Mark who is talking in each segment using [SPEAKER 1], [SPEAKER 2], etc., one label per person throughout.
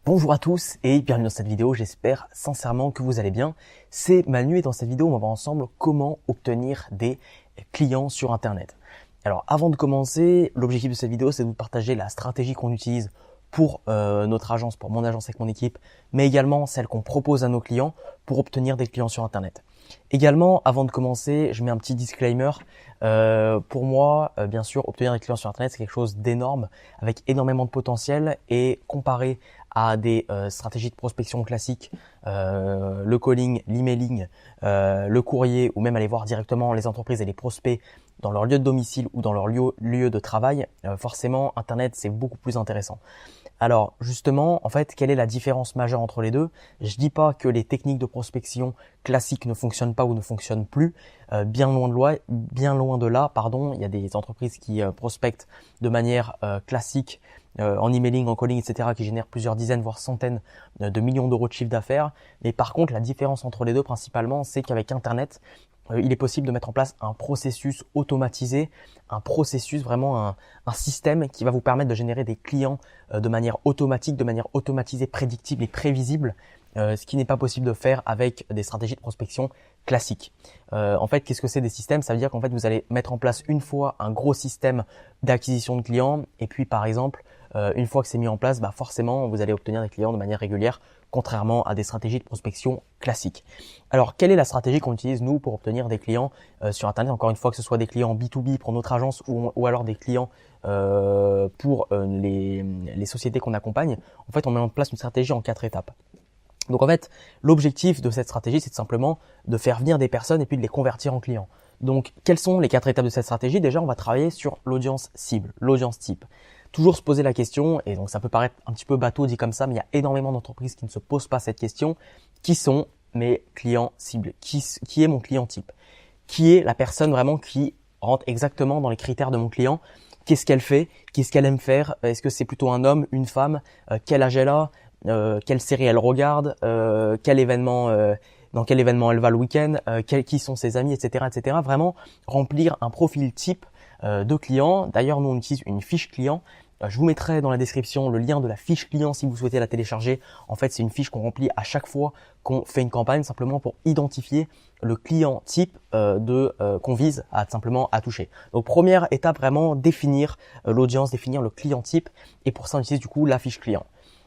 [SPEAKER 1] Bonjour à tous et bienvenue dans cette vidéo, j'espère sincèrement que vous allez bien. C'est Manu et dans cette vidéo, on va voir ensemble comment obtenir des clients sur Internet. Alors avant de commencer, l'objectif de cette vidéo, c'est de vous partager la stratégie qu'on utilise pour notre agence, pour mon agence avec mon équipe, mais également celle qu'on propose à nos clients pour obtenir des clients sur Internet. Également, avant de commencer, je mets un petit disclaimer. Pour moi, bien sûr, obtenir des clients sur Internet, c'est quelque chose d'énorme, avec énormément de potentiel et comparé à des stratégies de prospection classiques, le calling, l'emailing, le courrier ou même aller voir directement les entreprises et les prospects dans leur lieu de domicile ou dans leur lieu de travail, forcément, Internet, c'est beaucoup plus intéressant. Alors justement, en fait, quelle est la différence majeure entre les deux? Je dis pas que les techniques de prospection classiques ne fonctionnent pas ou ne fonctionnent plus. Bien loin de là, pardon. Il y a des entreprises qui prospectent de manière classique en emailing, en calling, etc., qui génèrent plusieurs dizaines, voire centaines de millions d'euros de chiffre d'affaires. Mais par contre, la différence entre les deux principalement, c'est qu'avec Internet, il est possible de mettre en place un processus automatisé, un processus vraiment un système qui va vous permettre de générer des clients de manière automatique, de manière automatisée, prédictible et prévisible, ce qui n'est pas possible de faire avec des stratégies de prospection classiques. En fait, qu'est-ce que c'est des systèmes? Ça veut dire qu'en fait, vous allez mettre en place une fois un gros système d'acquisition de clients et puis par exemple, une fois que c'est mis en place, forcément, vous allez obtenir des clients de manière régulière, contrairement à des stratégies de prospection classiques. Alors, quelle est la stratégie qu'on utilise, nous, pour obtenir des clients sur Internet? Encore une fois, que ce soit des clients B2B pour notre agence ou alors des clients pour les sociétés qu'on accompagne. En fait, on met en place une stratégie en 4 étapes. Donc, en fait, l'objectif de cette stratégie, c'est simplement de faire venir des personnes et puis de les convertir en clients. Donc, quelles sont les 4 étapes de cette stratégie? Déjà, on va travailler sur l'audience cible, l'audience type. Toujours se poser la question, et donc ça peut paraître un petit peu bateau dit comme ça, mais il y a énormément d'entreprises qui ne se posent pas cette question. Qui sont mes clients cibles? Qui est mon client type? Qui est la personne vraiment qui rentre exactement dans les critères de mon client? Qu'est-ce qu'elle fait? Qu'est-ce qu'elle aime faire? Est-ce que c'est plutôt un homme, une femme? Quel âge elle a? Quelle série elle regarde? Quel événement dans quel événement elle va le week-end? Qui sont ses amis, etc., etc. Vraiment remplir un profil type de client. D'ailleurs, nous on utilise une fiche client. Je vous mettrai dans la description le lien de la fiche client si vous souhaitez la télécharger. En fait, c'est une fiche qu'on remplit à chaque fois qu'on fait une campagne, simplement pour identifier le client type qu'on vise simplement à toucher. Donc, première étape, vraiment définir l'audience, définir le client type. Et pour ça, on utilise du coup la fiche client.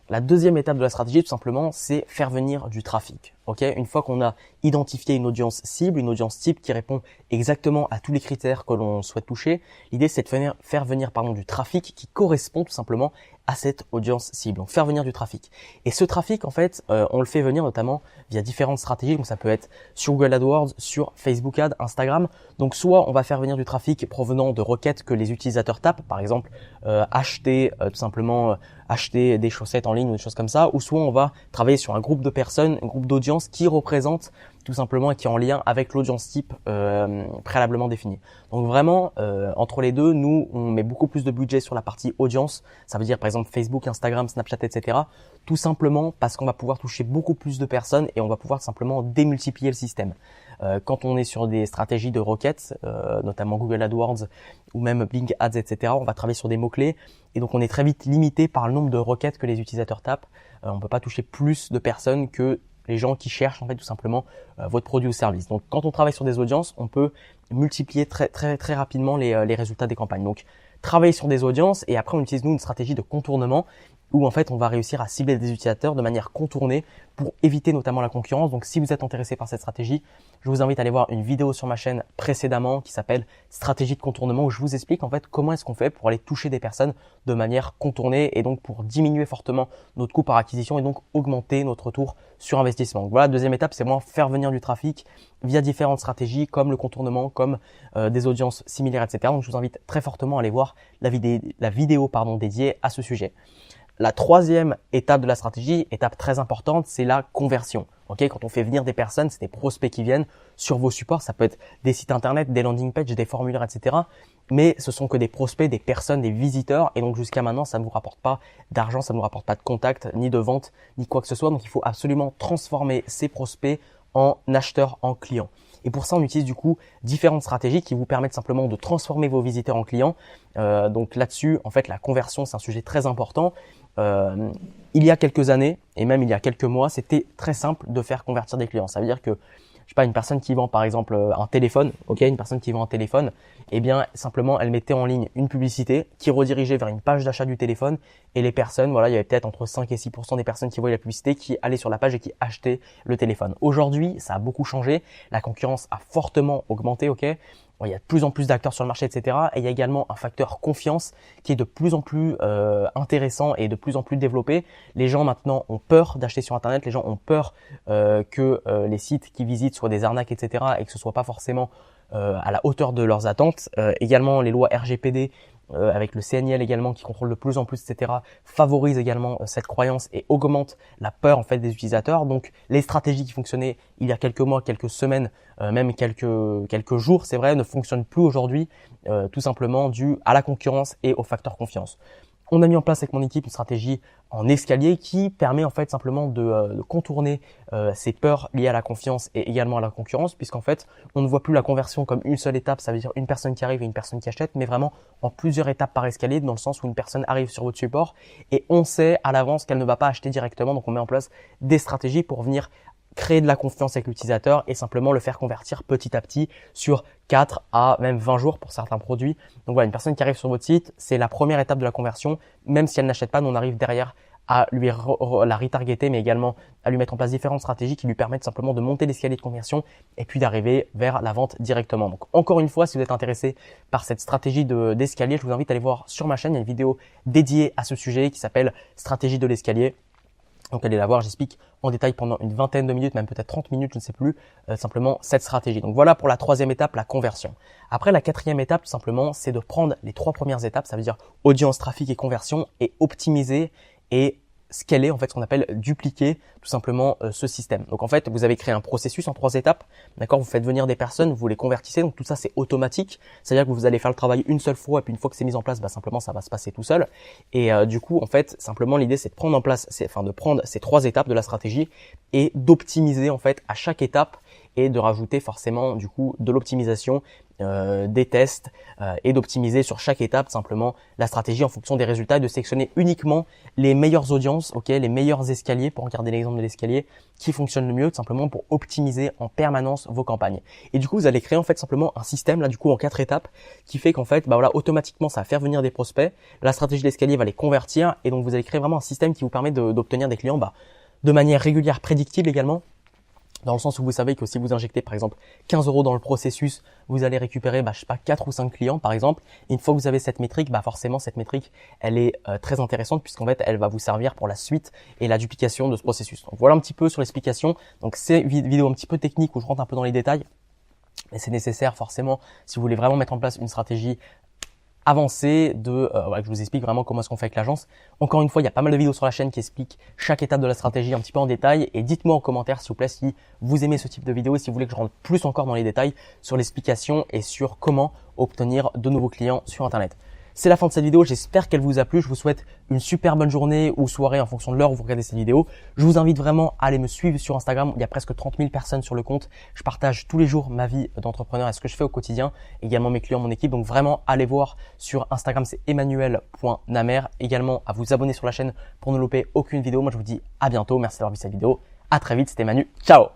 [SPEAKER 1] La deuxième étape de la stratégie, tout simplement, c'est faire venir du trafic. Une fois qu'on a identifié une audience cible, une audience type qui répond exactement à tous les critères que l'on souhaite toucher, l'idée c'est de faire venir du trafic qui correspond tout simplement à cette audience cible. Donc faire venir du trafic. Et ce trafic, en fait, on le fait venir notamment via différentes stratégies. Donc ça peut être sur Google AdWords, sur Facebook Ads, Instagram. Donc soit on va faire venir du trafic provenant de requêtes que les utilisateurs tapent, par exemple acheter tout simplement acheter des chaussettes en ligne ou des choses comme ça, ou soit on va travailler sur un groupe de personnes, un groupe d'audience qui représente tout simplement et qui est en lien avec l'audience type préalablement définie. Donc vraiment, entre les deux, nous, on met beaucoup plus de budget sur la partie audience. Ça veut dire par exemple Facebook, Instagram, Snapchat, etc. Tout simplement parce qu'on va pouvoir toucher beaucoup plus de personnes et on va pouvoir simplement démultiplier le système. Quand on est sur des stratégies de requêtes, notamment Google AdWords ou même Bing Ads, etc., on va travailler sur des mots-clés et donc on est très vite limité par le nombre de requêtes que les utilisateurs tapent. On ne peut pas toucher plus de personnes que les gens qui cherchent en fait tout simplement votre produit ou service. Donc quand on travaille sur des audiences, on peut multiplier très rapidement les résultats des campagnes. Donc travailler sur des audiences et après on utilise nous une stratégie de contournement où en fait on va réussir à cibler des utilisateurs de manière contournée pour éviter notamment la concurrence. Donc si vous êtes intéressé par cette stratégie, je vous invite à aller voir une vidéo sur ma chaîne précédemment qui s'appelle Stratégie de contournement où je vous explique en fait comment est-ce qu'on fait pour aller toucher des personnes de manière contournée et donc pour diminuer fortement notre coût par acquisition et donc augmenter notre retour sur investissement. Donc voilà, deuxième étape, c'est vraiment faire venir du trafic via différentes stratégies comme le contournement, comme des audiences similaires, etc. Donc je vous invite très fortement à aller voir la vidéo dédiée à ce sujet. La troisième étape de la stratégie, étape très importante, c'est la conversion. Quand on fait venir des personnes, c'est des prospects qui viennent sur vos supports. Ça peut être des sites internet, des landing pages, des formulaires, etc. Mais ce sont que des prospects, des personnes, des visiteurs. Et donc jusqu'à maintenant, ça ne vous rapporte pas d'argent, ça ne vous rapporte pas de contact, ni de vente, ni quoi que ce soit. Donc il faut absolument transformer ces prospects en acheteurs, en clients. Et pour ça, on utilise du coup différentes stratégies qui vous permettent simplement de transformer vos visiteurs en clients. Donc là-dessus, en fait, la conversion, c'est un sujet très important. il y a quelques années et même il y a quelques mois, c'était très simple de faire convertir des clients. Ça veut dire que je sais pas, une personne qui vend par exemple un téléphone, ok, une personne qui vend un téléphone, eh bien simplement elle mettait en ligne une publicité qui redirigeait vers une page d'achat du téléphone et les personnes, voilà, il y avait peut-être entre 5 et 6% des personnes qui voyaient la publicité qui allaient sur la page et qui achetaient le téléphone. Aujourd'hui, ça a beaucoup changé, la concurrence a fortement augmenté, ok. Bon, il y a de plus en plus d'acteurs sur le marché, etc. Et il y a également un facteur confiance qui est de plus en plus intéressant et de plus en plus développé. Les gens maintenant ont peur d'acheter sur Internet, les gens ont peur que les sites qu'ils visitent soient des arnaques, etc. et que ce soit pas forcément à la hauteur de leurs attentes. Également, les lois RGPD avec le CNIL également qui contrôle de plus en plus, etc., favorisent également cette croyance et augmente la peur en fait des utilisateurs. Donc, les stratégies qui fonctionnaient il y a quelques mois, quelques semaines, même quelques jours, c'est vrai, ne fonctionnent plus aujourd'hui, tout simplement dû à la concurrence et au facteur confiance. On a mis en place avec mon équipe une stratégie en escalier qui permet en fait simplement de contourner ces peurs liées à la confiance et également à la concurrence, puisqu'en fait on ne voit plus la conversion comme une seule étape, ça veut dire une personne qui arrive et une personne qui achète, mais vraiment en plusieurs étapes par escalier, dans le sens où une personne arrive sur votre support et on sait à l'avance qu'elle ne va pas acheter directement, donc on met en place des stratégies pour venir créer de la confiance avec l'utilisateur et simplement le faire convertir petit à petit sur 4 à même 20 jours pour certains produits. Donc voilà, une personne qui arrive sur votre site, c'est la première étape de la conversion. Même si elle n'achète pas, nous on arrive derrière à lui la retargeter, mais également à lui mettre en place différentes stratégies qui lui permettent simplement de monter l'escalier de conversion et puis d'arriver vers la vente directement. Donc encore une fois, si vous êtes intéressé par cette stratégie d'escalier, je vous invite à aller voir sur ma chaîne, il y a une vidéo dédiée à ce sujet qui s'appelle Stratégie de l'escalier. Donc allez la voir, j'explique en détail pendant une vingtaine de minutes, même peut-être 30 minutes, je ne sais plus, simplement cette stratégie. Donc voilà pour la troisième étape, la conversion. Après la quatrième étape, tout simplement, c'est de prendre les trois premières étapes, ça veut dire audience, trafic et conversion, et optimiser et scaler, en fait, ce qu'on appelle dupliquer tout simplement ce système. Donc en fait, vous avez créé un processus en 3 étapes, d'accord? Vous faites venir des personnes, vous les convertissez, donc tout ça c'est automatique, c'est-à-dire que vous allez faire le travail une seule fois et puis une fois que c'est mis en place, bah, simplement ça va se passer tout seul. Et du coup, en fait, simplement l'idée c'est de prendre en place, de prendre ces 3 étapes de la stratégie et d'optimiser en fait à chaque étape et de rajouter forcément du coup de l'optimisation, des tests et d'optimiser sur chaque étape simplement la stratégie en fonction des résultats et de sélectionner uniquement les meilleures audiences, ok, les meilleurs escaliers, pour regarder l'exemple de l'escalier, qui fonctionne le mieux tout simplement pour optimiser en permanence vos campagnes. Et du coup, vous allez créer en fait simplement un système là du coup en 4 étapes qui fait qu'en fait, bah voilà, automatiquement ça va faire venir des prospects, la stratégie d'escalier va les convertir et donc vous allez créer vraiment un système qui vous permet d'obtenir des clients de manière régulière, prédictible également. Dans le sens où vous savez que si vous injectez par exemple 15 € dans le processus, vous allez récupérer, je sais pas, 4 ou 5 clients par exemple. Et une fois que vous avez cette métrique, forcément cette métrique, elle est très intéressante puisqu'en fait, elle va vous servir pour la suite et la duplication de ce processus. Donc voilà un petit peu sur l'explication. Donc c'est une vidéo un petit peu technique où je rentre un peu dans les détails. Mais c'est nécessaire forcément si vous voulez vraiment mettre en place une stratégie avancée que je vous explique vraiment comment est-ce qu'on fait avec l'agence. Encore une fois, il y a pas mal de vidéos sur la chaîne qui expliquent chaque étape de la stratégie un petit peu en détail et dites-moi en commentaire s'il vous plaît si vous aimez ce type de vidéo et si vous voulez que je rentre plus encore dans les détails sur l'explication et sur comment obtenir de nouveaux clients sur Internet. C'est la fin de cette vidéo, j'espère qu'elle vous a plu. Je vous souhaite une super bonne journée ou soirée en fonction de l'heure où vous regardez cette vidéo. Je vous invite vraiment à aller me suivre sur Instagram. Il y a presque 30 000 personnes sur le compte. Je partage tous les jours ma vie d'entrepreneur et ce que je fais au quotidien, également mes clients, mon équipe. Donc vraiment, allez voir sur Instagram, c'est emmanuel.namer. Également à vous abonner sur la chaîne pour ne louper aucune vidéo. Moi, je vous dis à bientôt. Merci d'avoir vu cette vidéo. À très vite, c'était Manu. Ciao!